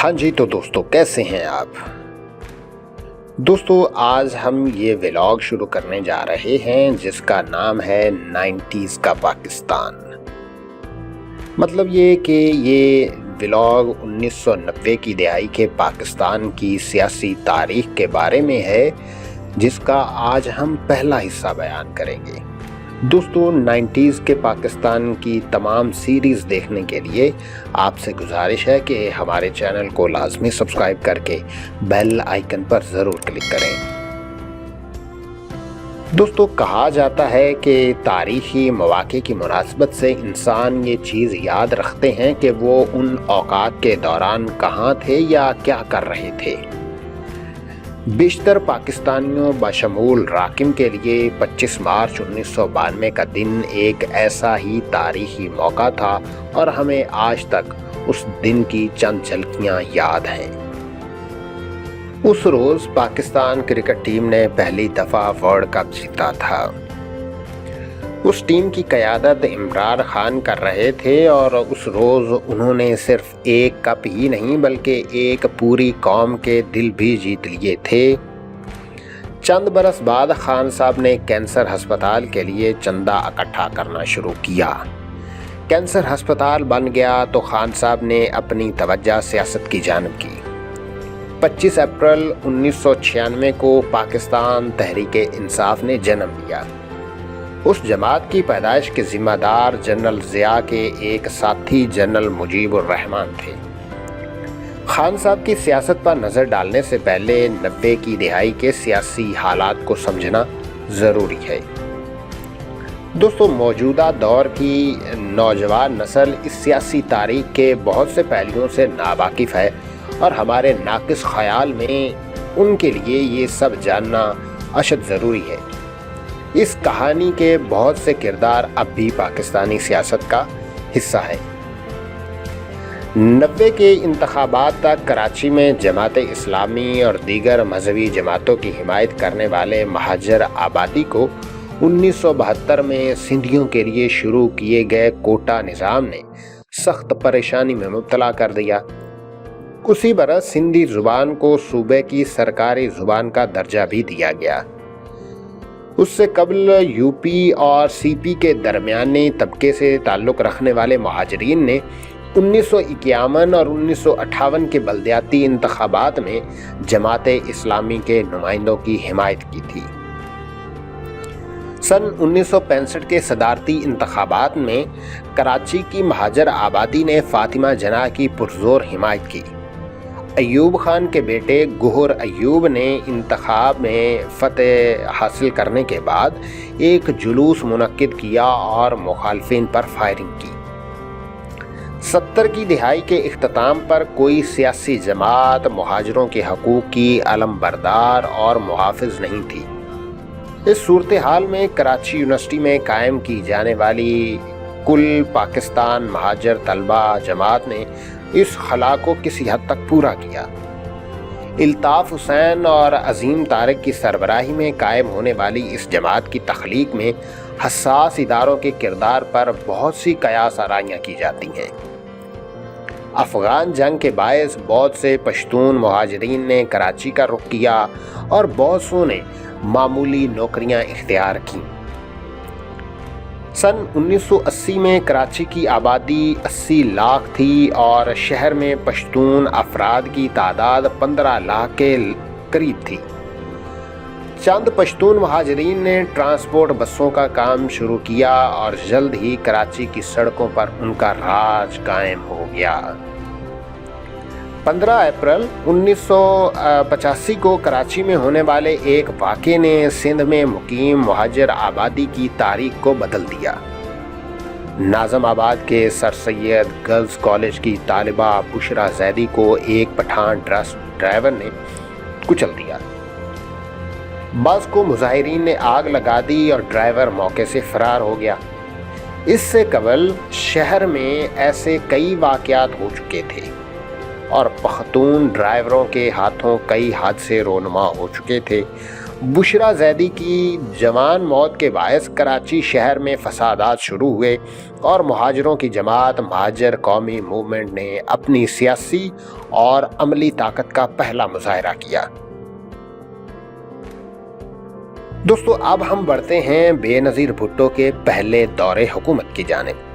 ہاں جی، تو دوستو کیسے ہیں آپ؟ دوستو آج ہم یہ ولاگ شروع کرنے جا رہے ہیں جس کا نام ہے 90s کا پاکستان۔ مطلب یہ کہ یہ ولاگ 1990 کی دہائی کے پاکستان کی سیاسی تاریخ کے بارے میں ہے جس کا آج ہم پہلا حصہ بیان کریں گے۔ دوستو 90s کے پاکستان کی تمام سیریز دیکھنے کے لیے آپ سے گزارش ہے کہ ہمارے چینل کو لازمی سبسکرائب کر کے بیل آئیکن پر ضرور کلک کریں۔ دوستو کہا جاتا ہے کہ تاریخی مواقع کی مناسبت سے انسان یہ چیز یاد رکھتے ہیں کہ وہ ان اوقات کے دوران کہاں تھے یا کیا کر رہے تھے۔ بیشتر پاکستانیوں بشمول راکم کے لیے 25 مارچ 1992 کا دن ایک ایسا ہی تاریخی موقع تھا اور ہمیں آج تک اس دن کی چند جھلکیاں یاد ہیں۔ اس روز پاکستان کرکٹ ٹیم نے پہلی دفعہ ورلڈ کپ جیتا تھا۔ اس ٹیم کی قیادت عمران خان کر رہے تھے اور اس روز انہوں نے صرف ایک کپ ہی نہیں بلکہ ایک پوری قوم کے دل بھی جیت لیے تھے۔ چند برس بعد خان صاحب نے کینسر ہسپتال کے لیے چندہ اکٹھا کرنا شروع کیا۔ کینسر ہسپتال بن گیا تو خان صاحب نے اپنی توجہ سیاست کی جانب کی۔ 25 اپریل 1996 کو پاکستان تحریک انصاف نے جنم لیا۔ اس جماعت کی پیدائش کے ذمہ دار جنرل ضیاء کے ایک ساتھی جنرل مجیب الرحمان تھے۔ خان صاحب کی سیاست پر نظر ڈالنے سے پہلے 90 کی دہائی کے سیاسی حالات کو سمجھنا ضروری ہے۔ دوستو موجودہ دور کی نوجوان نسل اس سیاسی تاریخ کے بہت سے پہلوؤں سے ناواقف ہے اور ہمارے ناقص خیال میں ان کے لیے یہ سب جاننا اشد ضروری ہے۔ اس کہانی کے بہت سے کردار اب بھی پاکستانی سیاست کا حصہ ہے۔ 90 کے انتخابات تک کراچی میں جماعت اسلامی اور دیگر مذہبی جماعتوں کی حمایت کرنے والے مہاجر آبادی کو 1972 میں سندھیوں کے لیے شروع کیے گئے کوٹا نظام نے سخت پریشانی میں مبتلا کر دیا۔ اسی برس سندھی زبان کو صوبے کی سرکاری زبان کا درجہ بھی دیا گیا۔ اس سے قبل یو پی اور سی پی کے درمیانی طبقے سے تعلق رکھنے والے مہاجرین نے 1951 اور 1958 کے بلدیاتی انتخابات میں جماعت اسلامی کے نمائندوں کی حمایت کی تھی۔ سن 1965 کے صدارتی انتخابات میں کراچی کی مہاجر آبادی نے فاطمہ جناح کی پرزور حمایت کی۔ ایوب خان کے بیٹے گوہر ایوب نے انتخاب میں فتح حاصل کرنے کے بعد ایک جلوس منعقد کیا اور مخالفین پر فائرنگ کی۔ 70 کی دہائی کے اختتام پر کوئی سیاسی جماعت مہاجروں کے حقوق کی علم بردار اور محافظ نہیں تھی۔ اس صورتحال میں کراچی یونیورسٹی میں قائم کی جانے والی کل پاکستان مہاجر طلبہ جماعت نے اس خلا کو کسی حد تک پورا کیا۔ الطاف حسین اور عظیم طارق کی سربراہی میں قائم ہونے والی اس جماعت کی تخلیق میں حساس اداروں کے کردار پر بہت سی قیاس آرائیاں کی جاتی ہیں۔ افغان جنگ کے باعث بہت سے پشتون مہاجرین نے کراچی کا رخ کیا اور بہت سو نے معمولی نوکریاں اختیار کیں۔ سن 1980 میں کراچی کی آبادی 80 لاکھ تھی اور شہر میں پشتون افراد کی تعداد 15 لاکھ کے قریب تھی۔ چند پشتون مہاجرین نے ٹرانسپورٹ بسوں کا کام شروع کیا اور جلد ہی کراچی کی سڑکوں پر ان کا راج قائم ہو گیا۔ 15 اپریل 1985 کو کراچی میں ہونے والے ایک واقعے نے سندھ میں مقیم مہاجر آبادی کی تاریخ کو بدل دیا۔ ناظم آباد کے سر سید گرلز کالج کی طالبہ بشرا زیدی کو ایک پٹھان ڈرائیور نے کچل دیا۔ بعض کو مظاہرین نے آگ لگا دی اور ڈرائیور موقع سے فرار ہو گیا۔ اس سے قبل شہر میں ایسے کئی واقعات ہو چکے تھے اور پختون ڈرائیوروں کے ہاتھوں کئی حادثے رونما ہو چکے تھے۔ بشرا زیدی کی جوان موت کے باعث کراچی شہر میں فسادات شروع ہوئے اور مہاجروں کی جماعت مہاجر قومی موومنٹ نے اپنی سیاسی اور عملی طاقت کا پہلا مظاہرہ کیا۔ دوستو، اب ہم بڑھتے ہیں بے نظیر بھٹو کے پہلے دور حکومت کی جانب۔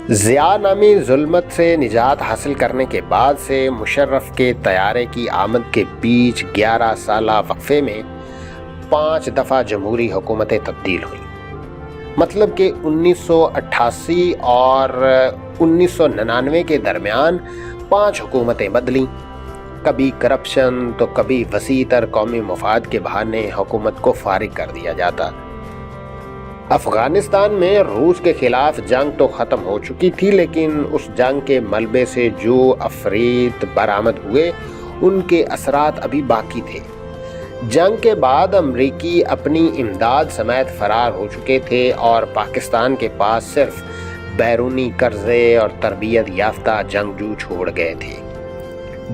ضیاء نامی ظلمت سے نجات حاصل کرنے کے بعد سے مشرف کے طیارے کی آمد کے بیچ 11 سالہ وقفے میں 5 دفعہ جمہوری حکومتیں تبدیل ہوئیں، مطلب کہ 1988 اور 1999 کے درمیان 5 حکومتیں بدلیں۔ کبھی کرپشن تو کبھی وسیع تر قومی مفاد کے بہانے حکومت کو فارغ کر دیا جاتا۔ افغانستان میں روس کے خلاف جنگ تو ختم ہو چکی تھی، لیکن اس جنگ کے ملبے سے جو افریت برآمد ہوئے ان کے اثرات ابھی باقی تھے۔ جنگ کے بعد امریکی اپنی امداد سمیت فرار ہو چکے تھے اور پاکستان کے پاس صرف بیرونی قرضے اور تربیت یافتہ جنگجو چھوڑ گئے تھے۔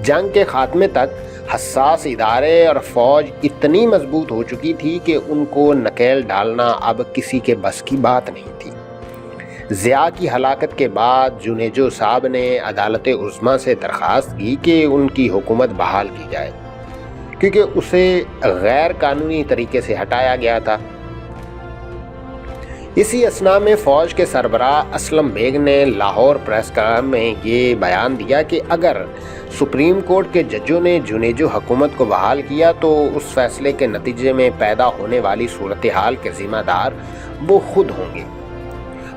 جنگ کے خاتمے تک حساس ادارے اور فوج اتنی مضبوط ہو چکی تھی کہ ان کو نکیل ڈالنا اب کسی کے بس کی بات نہیں تھی۔ ضیاء کی ہلاکت کے بعد جنیجو صاحب نے عدالت عظمیٰ سے درخواست کی کہ ان کی حکومت بحال کی جائے، کیونکہ اسے غیر قانونی طریقے سے ہٹایا گیا تھا۔ اسی اثناء میں فوج کے سربراہ اسلم بیگ نے لاہور پریس کلب میں یہ بیان دیا کہ اگر سپریم کورٹ کے ججوں نے جنیجو حکومت کو بحال کیا تو اس فیصلے کے نتیجے میں پیدا ہونے والی صورتحال کے ذمہ دار وہ خود ہوں گے۔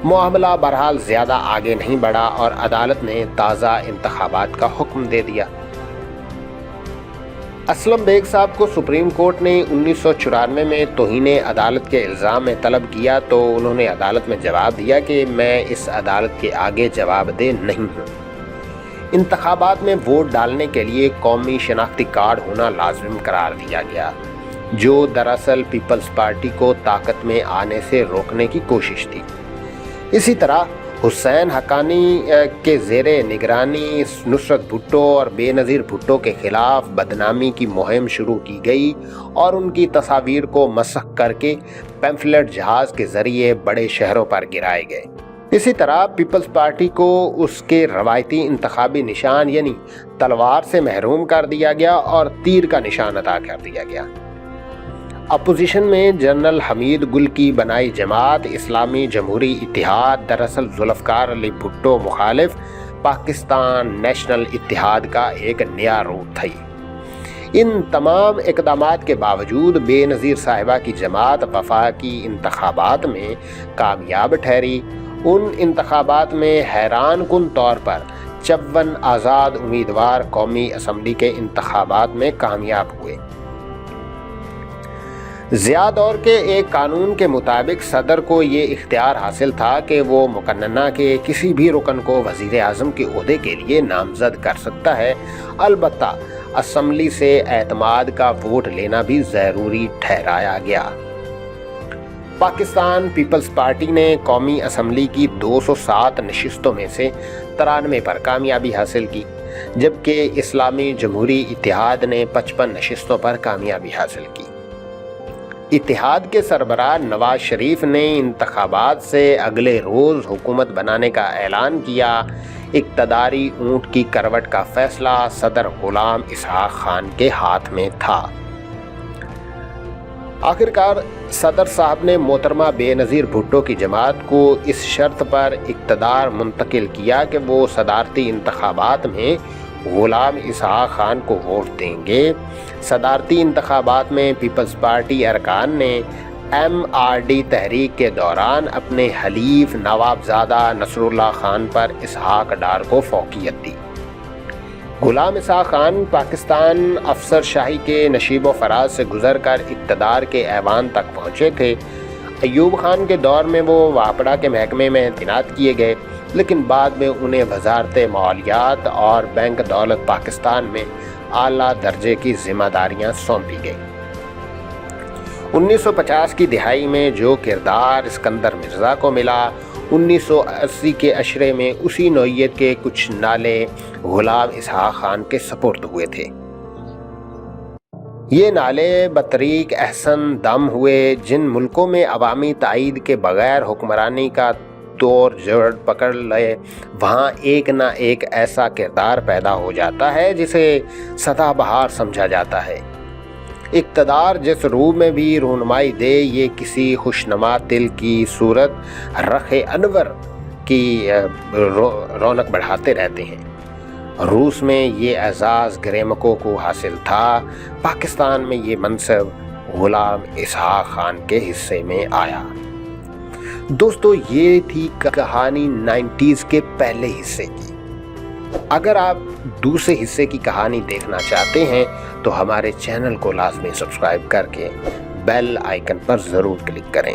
معاملہ بہرحال زیادہ آگے نہیں بڑھا اور عدالت نے تازہ انتخابات کا حکم دے دیا۔ اسلم بیگ صاحب کو سپریم کورٹ نے 1994 میں توہین عدالت کے الزام میں طلب کیا تو انہوں نے عدالت میں جواب دیا کہ میں اس عدالت کے آگے جواب دہ نہیں ہوں۔ انتخابات میں ووٹ ڈالنے کے لیے قومی شناختی کارڈ ہونا لازم قرار دیا گیا، جو دراصل پیپلز پارٹی کو طاقت میں آنے سے روکنے کی کوشش تھی۔ اسی طرح حسین حقانی کے زیر نگرانی نصرت بھٹو اور بے نظیر بھٹو کے خلاف بدنامی کی مہم شروع کی گئی اور ان کی تصاویر کو مسخ کر کے پیمفلیٹ جہاز کے ذریعے بڑے شہروں پر گرائے گئے۔ اسی طرح پیپلز پارٹی کو اس کے روایتی انتخابی نشان یعنی تلوار سے محروم کر دیا گیا اور تیر کا نشان عطا کر دیا گیا۔ اپوزیشن میں جنرل حمید گل کی بنائی جماعت اسلامی جمہوری اتحاد دراصل ذوالفقار علی بھٹو مخالف پاکستان نیشنل اتحاد کا ایک نیا روپ تھی۔ ان تمام اقدامات کے باوجود بے نظیر صاحبہ کی جماعت وفاقی انتخابات میں کامیاب ٹھہری۔ ان انتخابات میں حیران کن طور پر 54 آزاد امیدوار قومی اسمبلی کے انتخابات میں کامیاب ہوئے۔ ضیاء دور کے ایک قانون کے مطابق صدر کو یہ اختیار حاصل تھا کہ وہ مقننہ کے کسی بھی رکن کو وزیر اعظم کے عہدے کے لیے نامزد کر سکتا ہے، البتہ اسمبلی سے اعتماد کا ووٹ لینا بھی ضروری ٹھہرایا گیا۔ پاکستان پیپلز پارٹی نے قومی اسمبلی کی 207 نشستوں میں سے 93 پر کامیابی حاصل کی، جبکہ اسلامی جمہوری اتحاد نے 55 نشستوں پر کامیابی حاصل کی۔ اتحاد کے سربراہ نواز شریف نے انتخابات سے اگلے روز حکومت بنانے کا اعلان کیا۔ اقتداری اونٹ کی کروٹ کا فیصلہ صدر غلام اسحاق خان کے ہاتھ میں تھا۔ آخرکار صدر صاحب نے محترمہ بے نظیر بھٹو کی جماعت کو اس شرط پر اقتدار منتقل کیا کہ وہ صدارتی انتخابات میں غلام اسحاق خان کو ووٹ دیں گے۔ صدارتی انتخابات میں پیپلز پارٹی ارکان نے ایم آر ڈی تحریک کے دوران اپنے حلیف نوابزادہ نصر اللہ خان پر اسحاق ڈار کو فوقیت دی۔ غلام اسحاق خان پاکستان افسر شاہی کے نشیب و فراز سے گزر کر اقتدار کے ایوان تک پہنچے تھے۔ ایوب خان کے دور میں وہ واپڑا کے محکمے میں تعینات کیے گئے، لیکن بعد میں انہیں وزارت مالیات اور بینک دولت پاکستان میں اعلیٰ درجے کی ذمہ داریاں سونپی گئیں۔ 1950 کی دہائی میں جو کردار اسکندر مرزا کو ملا، 1980 کے عشرے میں اسی نوعیت کے کچھ نالے غلام اسحاق خان کے سپرد ہوئے تھے۔ یہ نالے بطریق احسن دم ہوئے جن ملکوں میں عوامی تائید کے بغیر حکمرانی کا دور جڑ پکڑ لے، وہاں ایک نہ ایک ایسا کردار پیدا ہو جاتا ہے جسے سدا بہار سمجھا جاتا ہے۔ اقتدار جس روح میں بھی رہنمائی دے، یہ کسی خوشنما دل کی صورت رخ انور کی رونق بڑھاتے رہتے ہیں۔ روس میں یہ اعزاز گریمکو کو حاصل تھا، پاکستان میں یہ منصب غلام اسحاق خان کے حصے میں آیا۔ دوستو، یہ تھی کہانی 90s کے پہلے حصے کی۔ اگر آپ دوسرے حصے کی کہانی دیکھنا چاہتے ہیں تو ہمارے چینل کو لازمی سبسکرائب کر کے بیل آئیکن پر ضرور کلک کریں۔